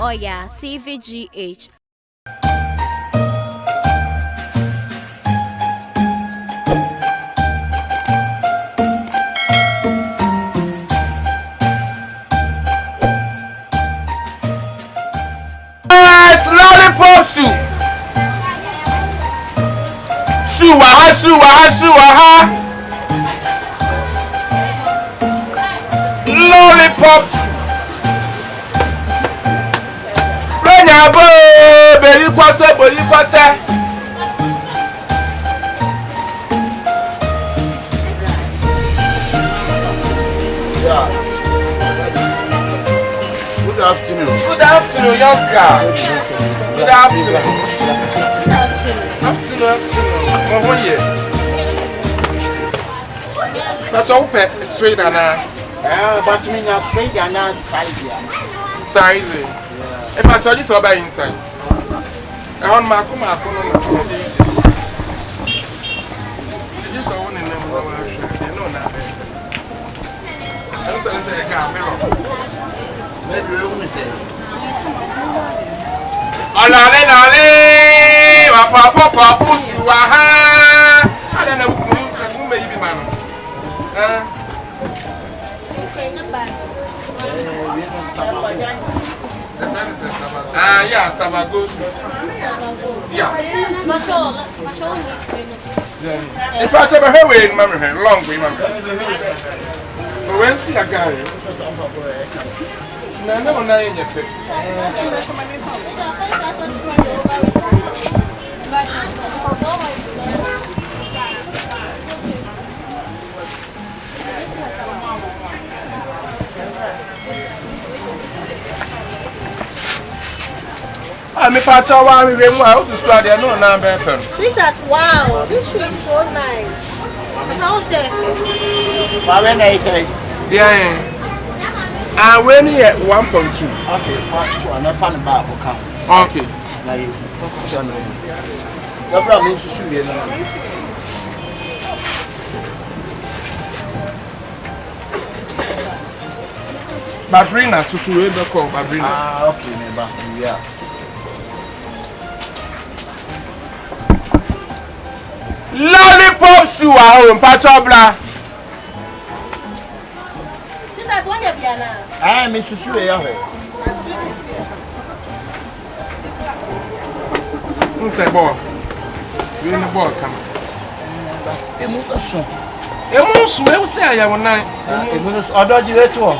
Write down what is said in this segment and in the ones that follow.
Oyaa, Tvgh. Lollipop soup. Suwaha. Lollipop soup. Brenya bo, beyi kwase. Yeah. Good afternoon, young girl. Good afternoon. Afternoon. How are you? That's all pet straight and but me not straight and not size. If I tell you so by inside. I want my come. You saw one in them. You know that. I'm sorry to say I can't. Olale, papa suwaha. I don't know who may be man. Yeah, Sabagos. Yeah. In part of her way, mamma, long way, mamma. But when see a guy, no, in your pit. I'm a part of our room. I want to start there. No, now, better. Sweetheart, wow, this shoe is so nice. How's that? When I say, yeah. And when he at 1.2. Okay, part 2, and I found a bar for come. Okay. Now you focus on your brother needs to shoot you. Babrina, to wait the call, Babrina. Ah, okay, neighbor. Yeah. Lollipop shoe, our patchabla. That's one of your now. I am Mr. Suro. Who's the ball? You're in the ball, come. Emotion, we'll say I have a night. I don't do it all.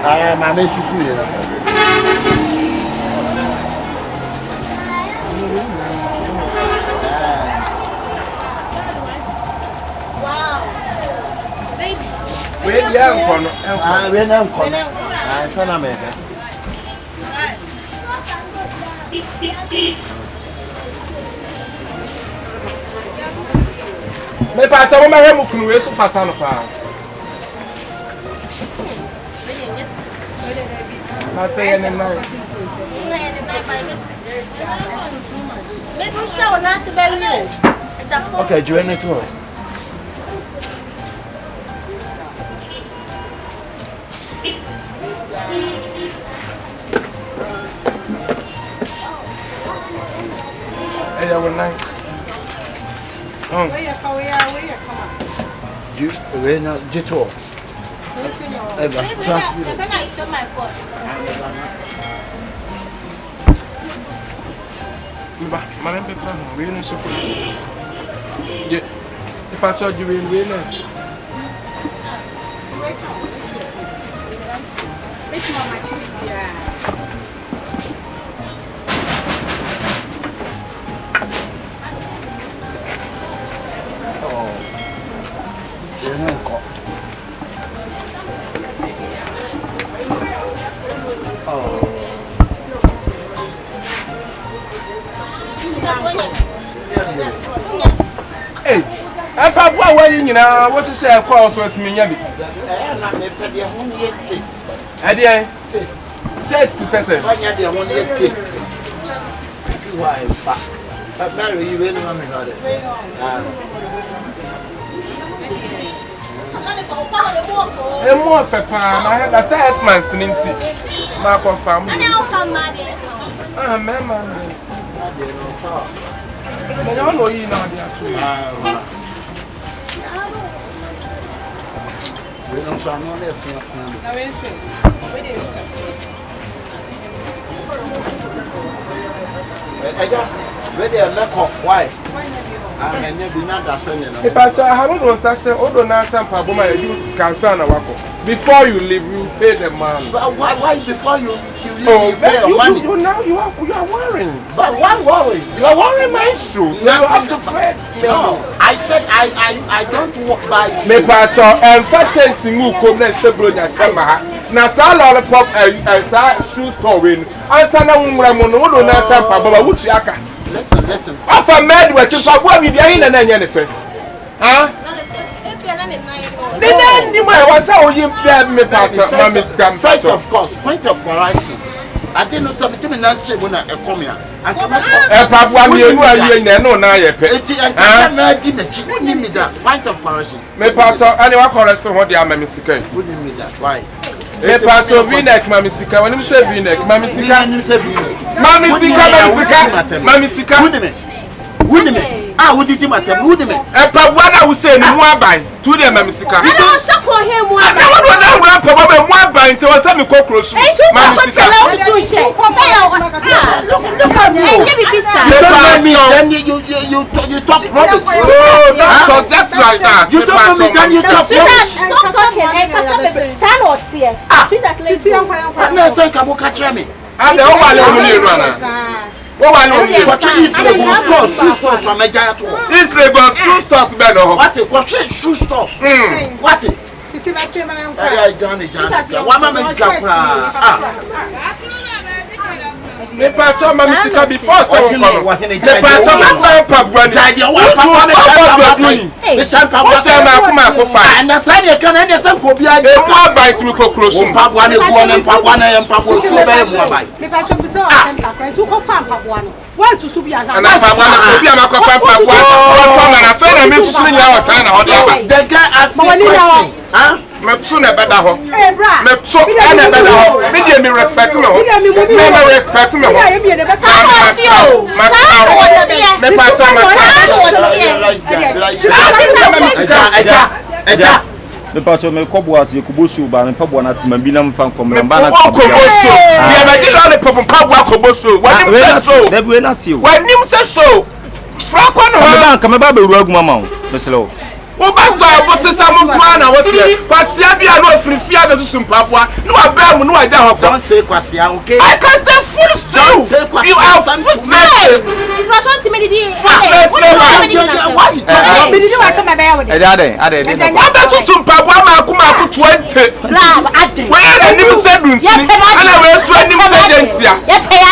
I am a Mr. Suro. We're young, we're not calling. I said, I'm a me part of my home crew so fat on farm. Not saying any more. Maybe show us very well. Okay, do you want to? Hey, I will night. Where you come on? You we're not jito. Ever. Man, I'm we're in support. Yeah, if I told you we're in Venus. It's Mama Chili. Hey, I'm Papa, where you know what to say? Of course, what's me? Taste. Taste. Why you the one taste? Why, in fact. But Mary, you really want me to more for farm. I had a Xmas ninty. Marco farm. I remember. I don't know you now. We don't know why? If I haven't done such a old nation, Paboma, you can stand a wako. Before you leave, you pay the man. But why before you leave, you pay your money? You now you are worrying. But why worry? You are worrying my shoe. You have to pay. No, I said I don't walk by. Me pato and fatteness mu come na sebro nya chema ha. Na sa lollipop sa shoe store win. Ansa na nwura mu no do na sa pa baba wuchi aka. Listen. Afa med we ti pa bo bi dia yin na nya ne fe. Ha? Then you might want to you me pato mama scam. First of course, point of correction. I didn't know something in that shape when I come here. And come out. Papa, you no na ye pe. Point of correction. Me pato ani wa correction ho dia mama sika. Who need me that? Why? Me pato V-neck mama sika. When you say V-neck, mama sika. Mama sika. Who need me? Ah, who did you matter? Who did me? Papa, I will say no more by. To the mama sika. I don't shock on him. I don't know what Papa more by until I send me cockroach. Mama sika. Look at me. Then you talk rubbish. Oh, no, just like that. You don't know me, then you talk rubbish. Stop talking. I'm not saying come catch me. And the whole what are you East Lagos shoe stores from Oyaa to East Lagos shoe stores better. What it? What shoe stores? What it? Johnny. What am I me pato mama sika before so come. Me pato na papa jaje wa papa me papa me papa kuma ko fa. And that's why you can understand ko bia. E mo bite me ko close. Papa na go na papa na yem papa so be mo bite. Me pato be so center friends who ko fa papa no. Why susu bia na. Na papa na ko bia ma ko fa papa. O to na fa na me susu ni ya wata na ho de. The guy asked me question. Huh? Me tru na beda ho. Me tru na beda ho. Me dey me respect me ho. Me respect me ho. Me pato me pato me koboas ye kobosu ba me pabo na tema bi na mfa kom na ba na kobosu ye ba di na pabo pabo kobosu wanim so da bi na tie wanim so fra kwa no ha ka me ba be ru aguma ma me sele o basta abote samu kwa na wote kwasia bia no frifia da susu mpapwa no aba mu no aja hokko. Don't say kwasia, okay? I can say full stew. You are full stew. Why susu mpapwa ma kuma ku 20 where the nim say dun ana we so nim say dentia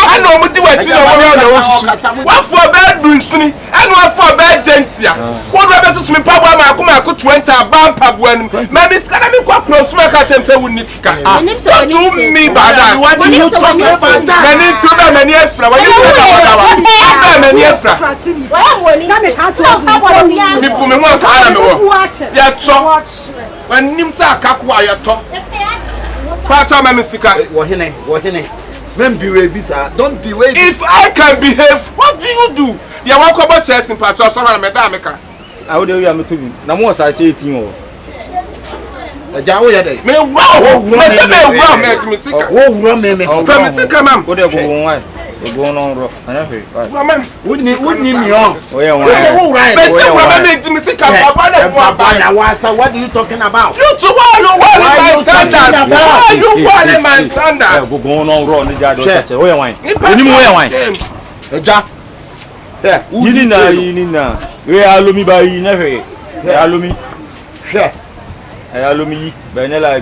ana omudi wati na wo na wo susu wa for be dun sini ana wa for be dentia wo do be susu mpapwa ma kuma ku 20 aba mpapwa nim ma mi skana mi kwa close ma ka tem say wo ni sika do me bada what do you talk about that? Many to be many extra when you say that many extra ni bu me mo ka na me wo ya to when nim say akakwa ya to Pato mama sika wo hene men behave visa don't behave. If I can behave, what do you do? Ya wa ko bo chess in Pato so na me da me ka I would have to be. Now, more I say 18 or a jaw yet. Me wow, me sika. Oh, run me. From me sika, ma'am. What are going on? Mama, wouldn't me on? Oh, yeah, what are you talking about? You two my standard. Why you my standard? Go on wrong. Oh, yeah, wine. A jack. Yeah, you need now. We are looking by you never. Alumi. Sure. Alumi, Benella.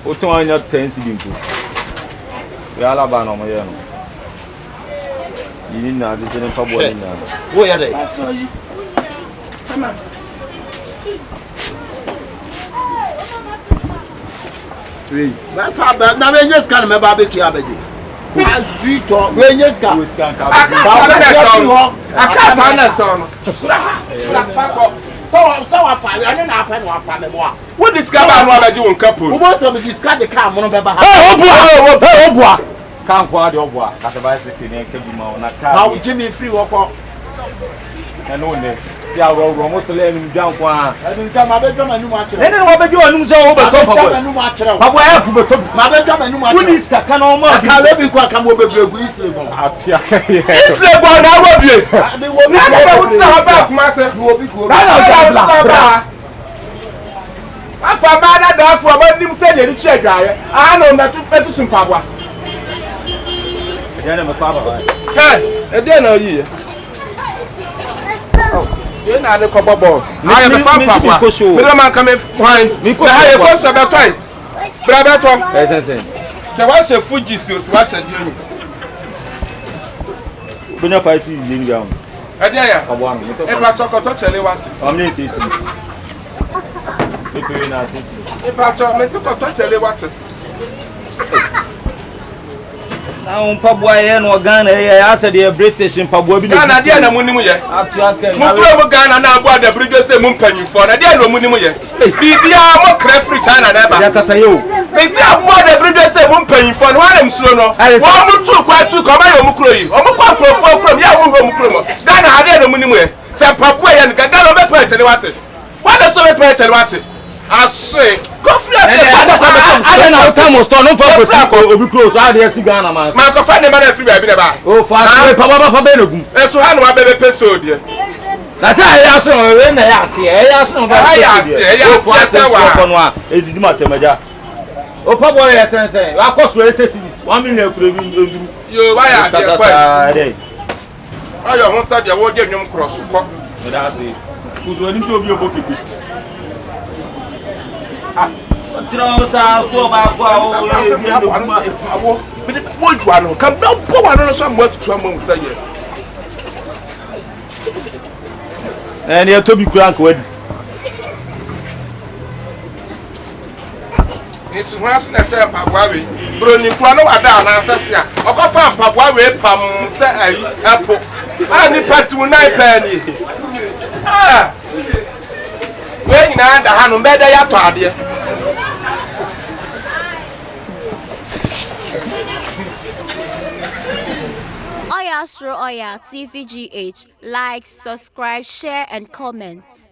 Oto on your 10 simple. We are Alabama. You need not the general public. Where are they? Come on. That's how bad. Now, we just can't remember barbecue. Sweet or when you I can't So five. I don't happen to find more. What discover one that you won't couple? Who wants to discard the car? Mono beba. Oboa. Can't go the Oboa. As a bicycle, and can be more. How Jimmy free walk up. And only. Yeah, almost letting him down. I didn't tell my bedroom and much. And then what you are so over top of and much. But where have you got my bedroom and much? What is Cacanoma? I can't let me come over to Eastleigh. Eastleigh, I will be. They will be back, master. You will be good. I found that for about him said the check. I know that to pay some power. Yes, a dinner here. You're not a copper ball. I am a fan papa. Man coming fine. Because I have also about time. Brother Tom. There was a Fuji suit, was a journey. When your face is in down. A day, if I talk to tell you what. I'm not saying. If I talk, Mr. tell you what. Now, Pabua no Ghana, I said the British in Pabua. Ghana, dear, no money. Mupo Ghana now bought the bridges say Mumpany for a dear no money. Dia more crafty China never. They say I bought the bridges say Mumpany for one am Suro. One more two quite two come out of Mukroy. Or Muko from Yahoo. Ghana had no money. Say Papua and Ghana over 20 watt. What does so 20 watt? I say, go free. I don't know how to turn on for be close. I dare see Ghana man. Man, go find the man free baby. Oh, fast. Papa Belogum. And so I know I baby peso dear. That's I asked him when I see. I asked him about it. Is the matter? Oh, Papa, I say, I cost rate is 1 million. You why are there? I don't start your word game cross. That's it. Who's willing to be a book? And you to be crank with. It's once in a same Pagwawi. Bruni Quano Adan, Anastasia. I got found Pagwawi, Pam, say, Apple. I need part to 9 penny. Ah, when you know the hand better, you told you. Oyaa, Suro, Oyaa, Tvgh. Like, subscribe, share, and comment.